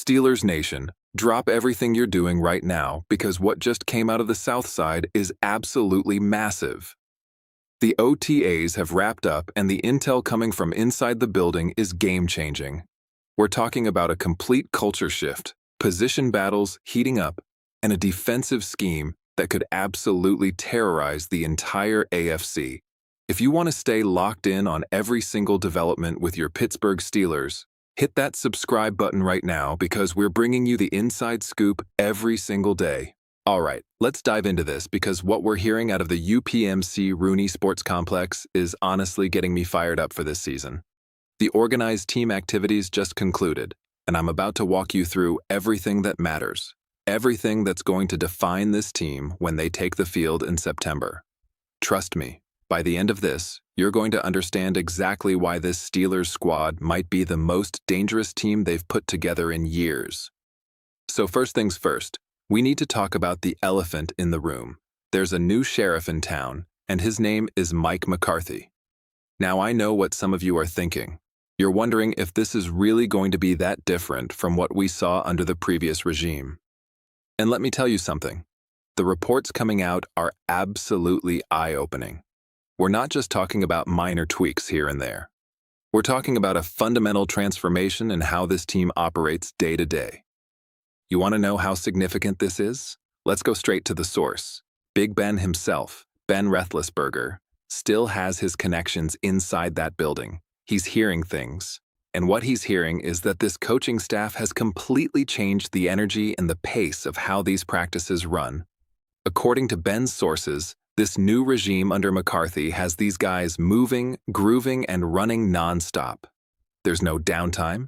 Steelers Nation, drop everything you're doing right now because what just came out of the South Side is absolutely massive. The OTAs have wrapped up and the intel coming from inside the building is game-changing. We're talking about a complete culture shift, position battles heating up, and a defensive scheme that could absolutely terrorize the entire AFC. If you want to stay locked in on every single development with your Pittsburgh Steelers, hit that subscribe button right now because we're bringing you the inside scoop every single day. All right, let's dive into this because what we're hearing out of the UPMC Rooney Sports Complex is honestly getting me fired up for this season. The organized team activities just concluded, and I'm about to walk you through everything that matters, everything that's going to define this team when they take the field in September. Trust me, by the end of this, you're going to understand exactly why this Steelers squad might be the most dangerous team they've put together in years. So first things first, we need to talk about the elephant in the room. There's a new sheriff in town, and his name is Mike McCarthy. Now I know what some of you are thinking. You're wondering if this is really going to be that different from what we saw under the previous regime. And let me tell you something. The reports coming out are absolutely eye-opening. We're not just talking about minor tweaks here and there. We're talking about a fundamental transformation in how this team operates day to day. You want to know how significant this is? Let's go straight to the source. Big Ben himself, Ben Roethlisberger, still has his connections inside that building. He's hearing things. And what he's hearing is that this coaching staff has completely changed the energy and the pace of how these practices run. According to Ben's sources, this new regime under McCarthy has these guys moving, grooving, and running nonstop. There's no downtime.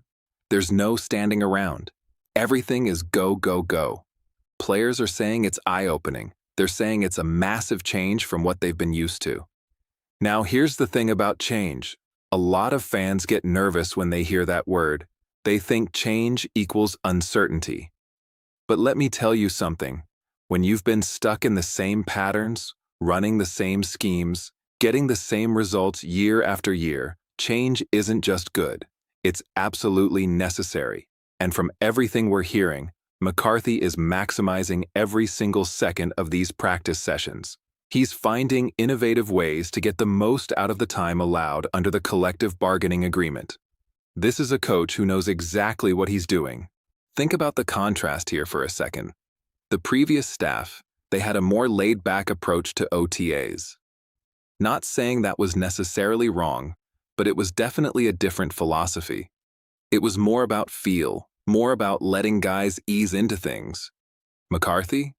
There's no standing around. Everything is go, go, go. Players are saying it's eye-opening. They're saying it's a massive change from what they've been used to. Now, here's the thing about change. A lot of fans get nervous when they hear that word. They think change equals uncertainty. But let me tell you something. When you've been stuck in the same patterns, running the same schemes, getting the same results year after year, change isn't just good. It's absolutely necessary. And from everything we're hearing, McCarthy is maximizing every single second of these practice sessions. He's finding innovative ways to get the most out of the time allowed under the collective bargaining agreement. This is a coach who knows exactly what he's doing. Think about the contrast here for a second. The previous staff, they had a more laid-back approach to OTAs. Not saying that was necessarily wrong, but it was definitely a different philosophy. It was more about feel, more about letting guys ease into things. McCarthy?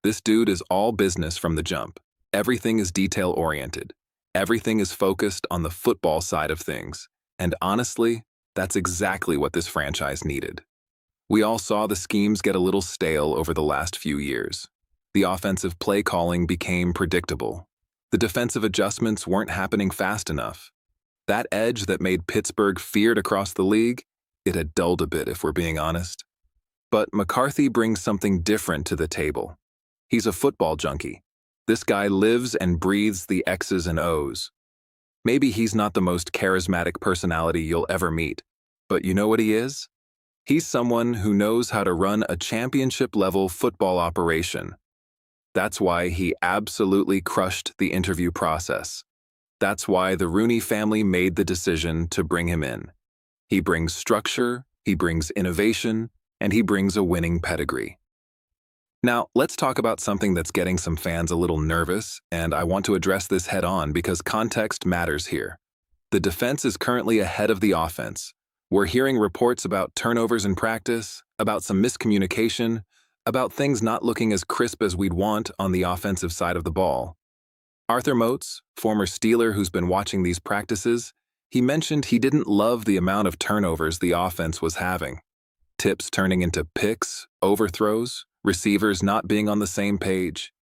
This dude is all business from the jump. Everything is detail-oriented. Everything is focused on the football side of things. And honestly, that's exactly what this franchise needed. We all saw the schemes get a little stale over the last few years. The offensive play calling became predictable. The defensive adjustments weren't happening fast enough. That edge that made Pittsburgh feared across the league, it had dulled a bit if we're being honest. But McCarthy brings something different to the table. He's a football junkie. This guy lives and breathes the X's and O's. Maybe he's not the most charismatic personality you'll ever meet, but you know what he is? He's someone who knows how to run a championship-level football operation. That's why he absolutely crushed the interview process. That's why the Rooney family made the decision to bring him in. He brings structure, he brings innovation, and he brings a winning pedigree. Now, let's talk about something that's getting some fans a little nervous, and I want to address this head-on because context matters here. The defense is currently ahead of the offense. We're hearing reports about turnovers in practice, about some miscommunication, about things not looking as crisp as we'd want on the offensive side of the ball. Arthur Moats, former Steeler who's been watching these practices, he mentioned he didn't love the amount of turnovers the offense was having. Tips turning into picks, overthrows, receivers not being on the same page.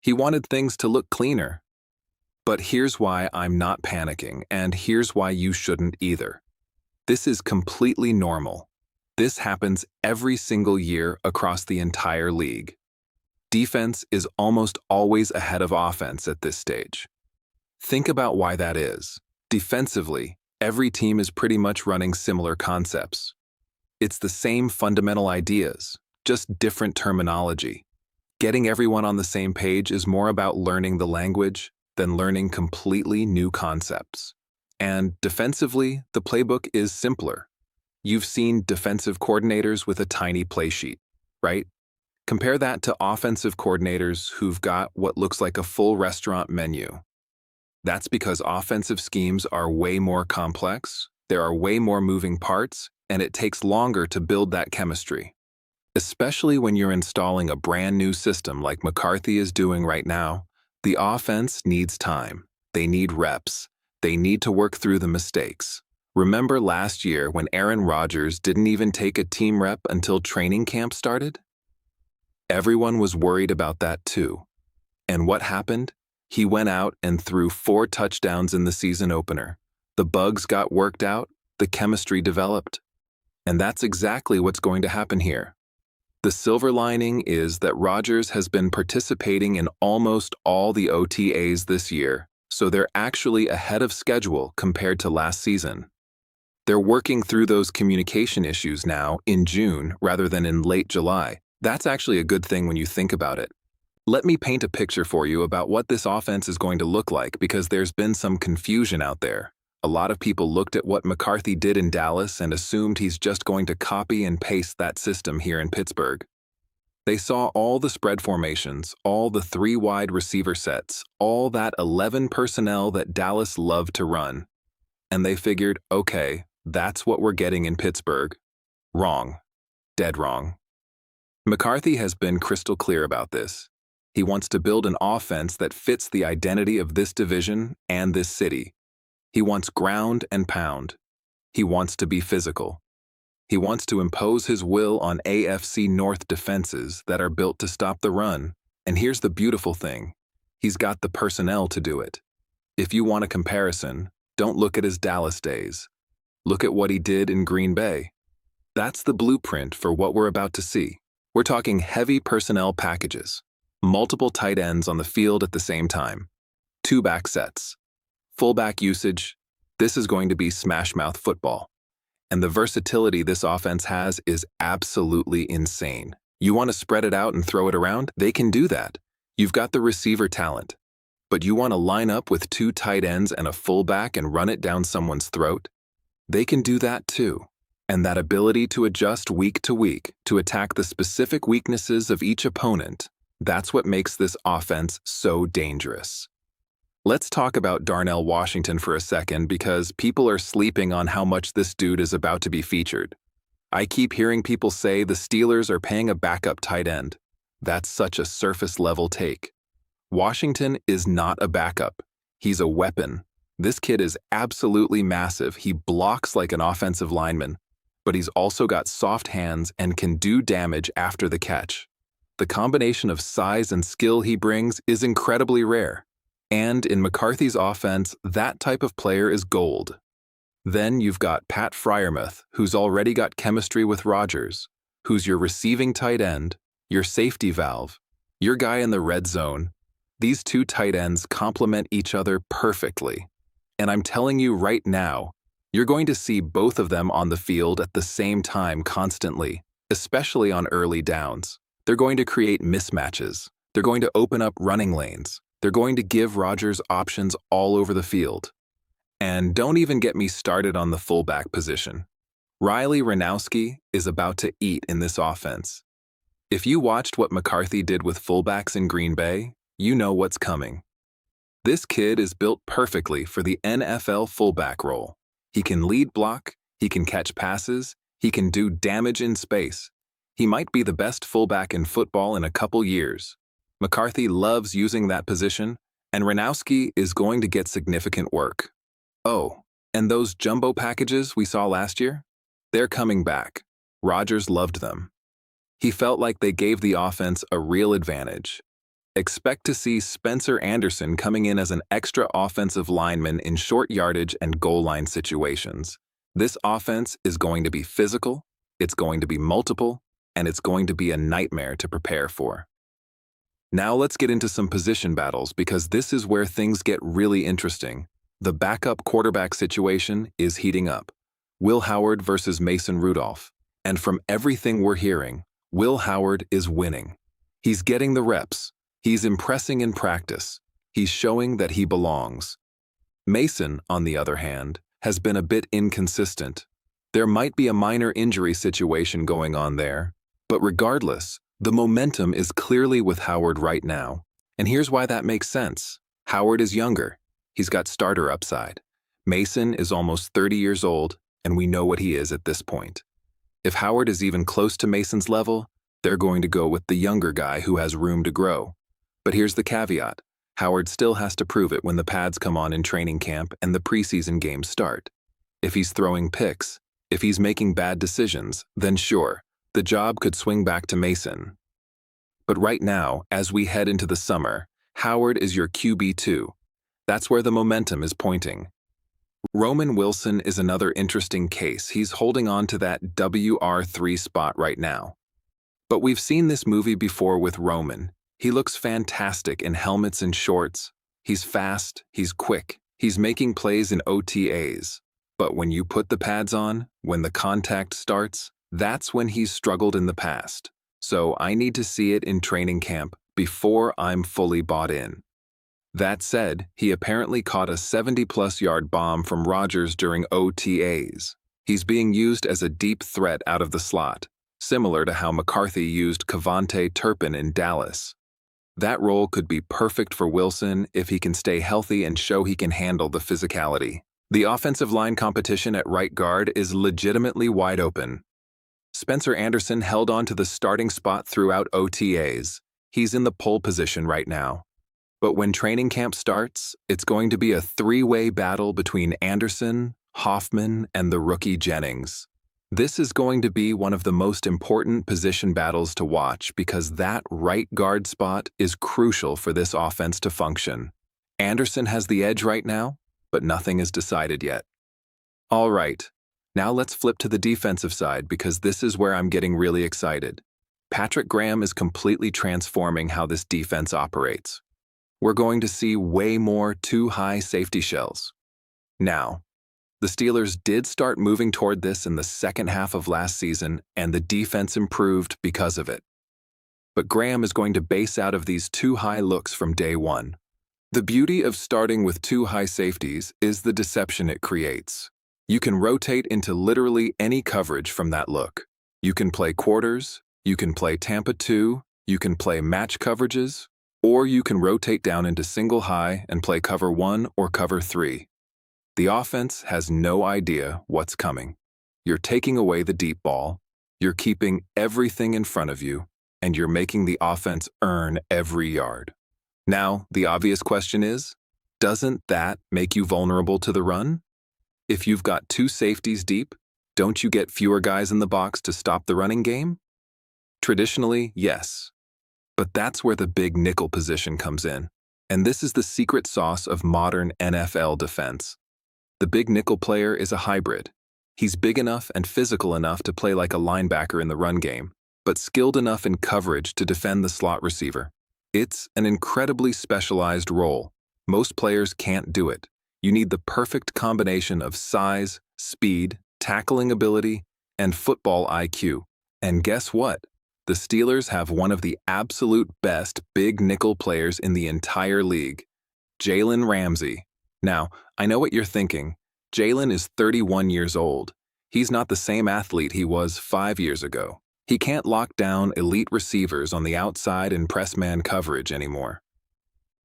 He wanted things to look cleaner. But here's why I'm not panicking, and here's why you shouldn't either. This is completely normal. This happens every single year across the entire league. Defense is almost always ahead of offense at this stage. Think about why that is. Defensively, every team is pretty much running similar concepts. It's the same fundamental ideas, just different terminology. Getting everyone on the same page is more about learning the language than learning completely new concepts. And defensively, the playbook is simpler. You've seen defensive coordinators with a tiny play sheet, right? Compare that to offensive coordinators who've got what looks like a full restaurant menu. That's because offensive schemes are way more complex, there are way more moving parts, and it takes longer to build that chemistry. Especially when you're installing a brand new system like McCarthy is doing right now, the offense needs time. They need reps. They need to work through the mistakes. Remember last year when Aaron Rodgers didn't even take a team rep until training camp started? Everyone was worried about that too. And what happened? He went out and threw 4 touchdowns in the season opener. The bugs got worked out, the chemistry developed. And that's exactly what's going to happen here. The silver lining is that Rodgers has been participating in almost all the OTAs this year, so they're actually ahead of schedule compared to last season. They're working through those communication issues now in June rather than in late July. That's actually a good thing when you think about it. Let me paint a picture for you about what this offense is going to look like because there's been some confusion out there. A lot of people looked at what McCarthy did in Dallas and assumed he's just going to copy and paste that system here in Pittsburgh. They saw all the spread formations, all the 3 wide receiver sets, all that 11 personnel that Dallas loved to run. And they figured, okay, that's what we're getting in Pittsburgh. Wrong. Dead wrong. McCarthy has been crystal clear about this. He wants to build an offense that fits the identity of this division and this city. He wants ground and pound. He wants to be physical. He wants to impose his will on AFC North defenses that are built to stop the run. And here's the beautiful thing. He's got the personnel to do it. If you want a comparison, don't look at his Dallas days. Look at what he did in Green Bay. That's the blueprint for what we're about to see. We're talking heavy personnel packages, multiple tight ends on the field at the same time, 2 back sets, fullback usage. This is going to be smash-mouth football. And the versatility this offense has is absolutely insane. You want to spread it out and throw it around? They can do that. You've got the receiver talent. But you want to line up with 2 tight ends and a fullback and run it down someone's throat? They can do that too. And that ability to adjust week to week to attack the specific weaknesses of each opponent, that's what makes this offense so dangerous. Let's talk about Darnell Washington for a second because people are sleeping on how much this dude is about to be featured. I keep hearing people say the Steelers are paying a backup tight end. That's such a surface-level take. Washington is not a backup. He's a weapon. This kid is absolutely massive. He blocks like an offensive lineman, but he's also got soft hands and can do damage after the catch. The combination of size and skill he brings is incredibly rare. And in McCarthy's offense, that type of player is gold. Then you've got Pat Freiermuth, who's already got chemistry with Rodgers, who's your receiving tight end, your safety valve, your guy in the red zone. These 2 tight ends complement each other perfectly. And I'm telling you right now, you're going to see both of them on the field at the same time constantly, especially on early downs. They're going to create mismatches. They're going to open up running lanes. They're going to give Rodgers options all over the field. And don't even get me started on the fullback position. Riley Ranowski is about to eat in this offense. If you watched what McCarthy did with fullbacks in Green Bay, you know what's coming. This kid is built perfectly for the NFL fullback role. He can lead block, he can catch passes, he can do damage in space. He might be the best fullback in football in a couple years. McCarthy loves using that position, and Ranowski is going to get significant work. Oh, and those jumbo packages we saw last year? They're coming back. Rodgers loved them. He felt like they gave the offense a real advantage. Expect to see Spencer Anderson coming in as an extra offensive lineman in short yardage and goal line situations. This offense is going to be physical, it's going to be multiple, and it's going to be a nightmare to prepare for. Now let's get into some position battles because this is where things get really interesting. The backup quarterback situation is heating up. Will Howard versus Mason Rudolph. And from everything we're hearing, Will Howard is winning. He's getting the reps. He's impressing in practice. He's showing that he belongs. Mason, on the other hand, has been a bit inconsistent. There might be a minor injury situation going on there, but regardless, the momentum is clearly with Howard right now. And here's why that makes sense. Howard is younger. He's got starter upside. Mason is almost 30 years old, and we know what he is at this point. If Howard is even close to Mason's level, they're going to go with the younger guy who has room to grow. But here's the caveat. Howard still has to prove it when the pads come on in training camp and the preseason games start. If he's throwing picks, if he's making bad decisions, then sure, the job could swing back to Mason. But right now, as we head into the summer, Howard is your QB2. That's where the momentum is pointing. Roman Wilson is another interesting case. He's holding on to that WR3 spot right now. But we've seen this movie before with Roman. He looks fantastic in helmets and shorts. He's fast, he's quick, he's making plays in OTAs. But when you put the pads on, when the contact starts, that's when he's struggled in the past. So I need to see it in training camp before I'm fully bought in. That said, he apparently caught a 70-plus yard bomb from Rodgers during OTAs. He's being used as a deep threat out of the slot, similar to how McCarthy used Kevontae Turpin in Dallas. That role could be perfect for Wilson if he can stay healthy and show he can handle the physicality. The offensive line competition at right guard is legitimately wide open. Spencer Anderson held on to the starting spot throughout OTAs. He's in the pole position right now. But when training camp starts, it's going to be a three-way battle between Anderson, Hoffman, and the rookie Jennings. This is going to be one of the most important position battles to watch because that right guard spot is crucial for this offense to function. Anderson has the edge right now, but nothing is decided yet. All right, now let's flip to the defensive side because this is where I'm getting really excited. Patrick Graham is completely transforming how this defense operates. We're going to see way more too-high safety shells. Now, the Steelers did start moving toward this in the second half of last season, and the defense improved because of it. But Graham is going to base out of these too-high looks from day one. The beauty of starting with too-high safeties is the deception it creates. You can rotate into literally any coverage from that look. You can play quarters, you can play Tampa 2, you can play match coverages, or you can rotate down into single high and play cover 1 or cover 3. The offense has no idea what's coming. You're taking away the deep ball, you're keeping everything in front of you, and you're making the offense earn every yard. Now, the obvious question is, doesn't that make you vulnerable to the run? If you've got two safeties deep, don't you get fewer guys in the box to stop the running game? Traditionally, yes. But that's where the big nickel position comes in, and this is the secret sauce of modern NFL defense. The big nickel player is a hybrid. He's big enough and physical enough to play like a linebacker in the run game, but skilled enough in coverage to defend the slot receiver. It's an incredibly specialized role. Most players can't do it. You need the perfect combination of size, speed, tackling ability, and football IQ. And guess what? The Steelers have one of the absolute best big nickel players in the entire league, Jalen Ramsey. Now, I know what you're thinking. Jalen is 31 years old. He's not the same athlete he was 5 years ago. He can't lock down elite receivers on the outside in press man coverage anymore.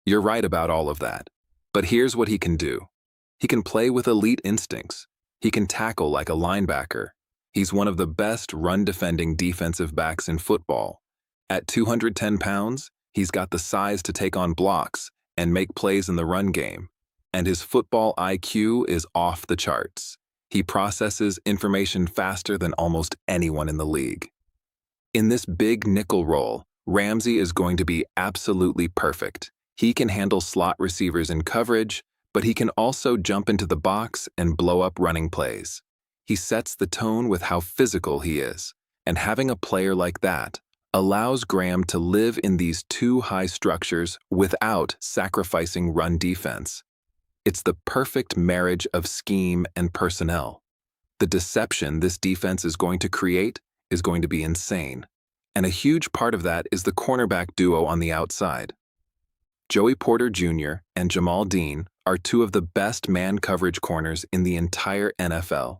You're right about all of that. But here's what he can do. He can play with elite instincts. He can tackle like a linebacker. He's one of the best run-defending defensive backs in football. At 210 pounds, he's got the size to take on blocks and make plays in the run game. And his football IQ is off the charts. He processes information faster than almost anyone in the league. In this big nickel role, Ramsey is going to be absolutely perfect. He can handle slot receivers in coverage, but he can also jump into the box and blow up running plays. He sets the tone with how physical he is, and having a player like that allows Graham to live in these two high structures without sacrificing run defense. It's the perfect marriage of scheme and personnel. The deception this defense is going to create is going to be insane. And a huge part of that is the cornerback duo on the outside. Joey Porter Jr. and Jamal Dean are two of the best man coverage corners in the entire NFL.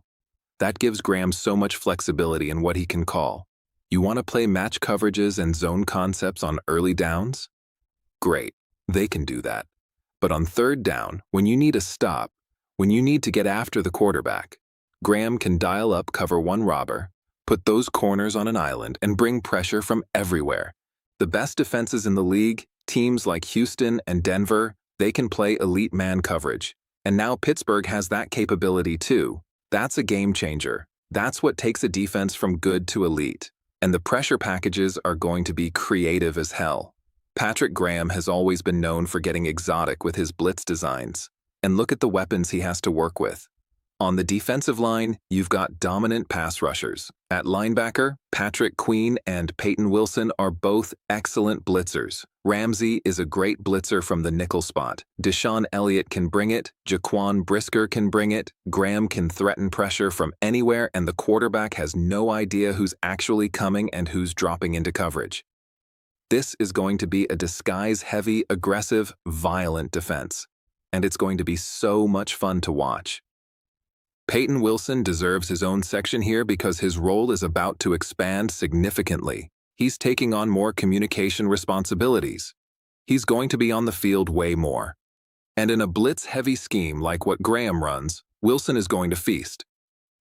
That gives Graham so much flexibility in what he can call. You want to play match coverages and zone concepts on early downs? Great, they can do that. But on third down, when you need a stop, when you need to get after the quarterback, Graham can dial up cover one robber, put those corners on an island, and bring pressure from everywhere. The best defenses in the league, teams like Houston and Denver, they can play elite man coverage. And now Pittsburgh has that capability too. That's a game changer. That's what takes a defense from good to elite. And the pressure packages are going to be creative as hell. Patrick Graham has always been known for getting exotic with his blitz designs. And look at the weapons he has to work with. On the defensive line, you've got dominant pass rushers. At linebacker, Patrick Queen and Peyton Wilson are both excellent blitzers. Ramsey is a great blitzer from the nickel spot. Deshaun Elliott can bring it, Jaquan Brisker can bring it, Graham can threaten pressure from anywhere, and the quarterback has no idea who's actually coming and who's dropping into coverage. This is going to be a disguise-heavy, aggressive, violent defense, and it's going to be so much fun to watch. Peyton Wilson deserves his own section here because his role is about to expand significantly. He's taking on more communication responsibilities. He's going to be on the field way more. And in a blitz-heavy scheme like what Graham runs, Wilson is going to feast.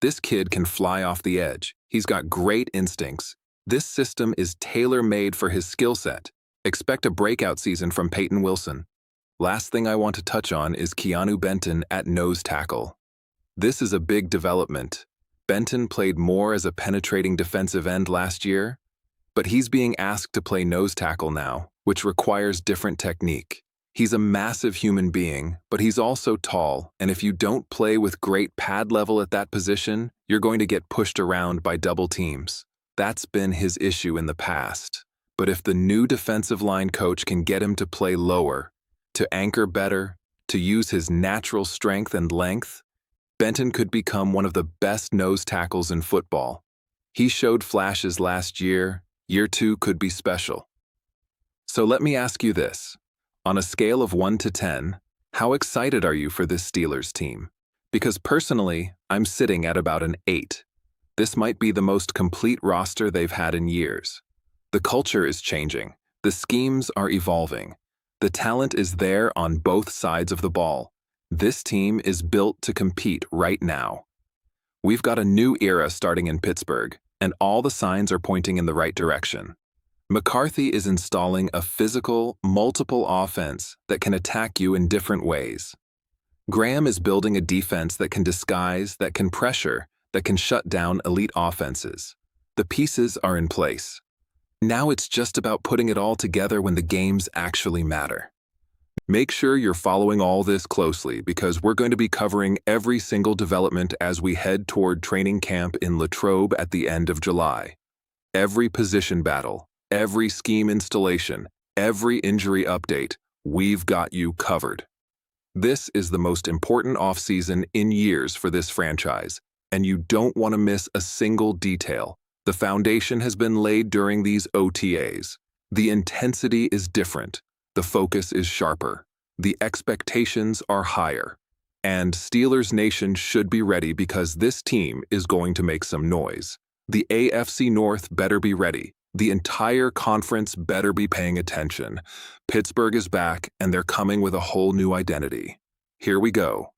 This kid can fly off the edge. He's got great instincts. This system is tailor-made for his skill set. Expect a breakout season from Peyton Wilson. Last thing I want to touch on is Keanu Benton at nose tackle. This is a big development. Benton played more as a penetrating defensive end last year, but he's being asked to play nose tackle now, which requires different technique. He's a massive human being, but he's also tall, and if you don't play with great pad level at that position, you're going to get pushed around by double teams. That's been his issue in the past. But if the new defensive line coach can get him to play lower, to anchor better, to use his natural strength and length, Benton could become one of the best nose tackles in football. He showed flashes last year. Year 2 could be special. So let me ask you this. On a scale of 1 to 10, how excited are you for this Steelers team? Because personally, I'm sitting at about an 8. This might be the most complete roster they've had in years. The culture is changing. The schemes are evolving. The talent is there on both sides of the ball. This team is built to compete right now. We've got a new era starting in Pittsburgh, and all the signs are pointing in the right direction. McCarthy is installing a physical, multiple offense that can attack you in different ways. Graham is building a defense that can disguise, that can pressure, that can shut down elite offenses. The pieces are in place. Now it's just about putting it all together when the games actually matter. Make sure you're following all this closely because we're going to be covering every single development as we head toward training camp in Latrobe at the end of July. Every position battle, every scheme installation, every injury update, we've got you covered. This is the most important offseason in years for this franchise, and you don't want to miss a single detail. The foundation has been laid during these OTAs. The intensity is different. The focus is sharper. The expectations are higher. And Steelers Nation should be ready because this team is going to make some noise. The AFC North better be ready. The entire conference better be paying attention. Pittsburgh is back, and they're coming with a whole new identity. Here we go.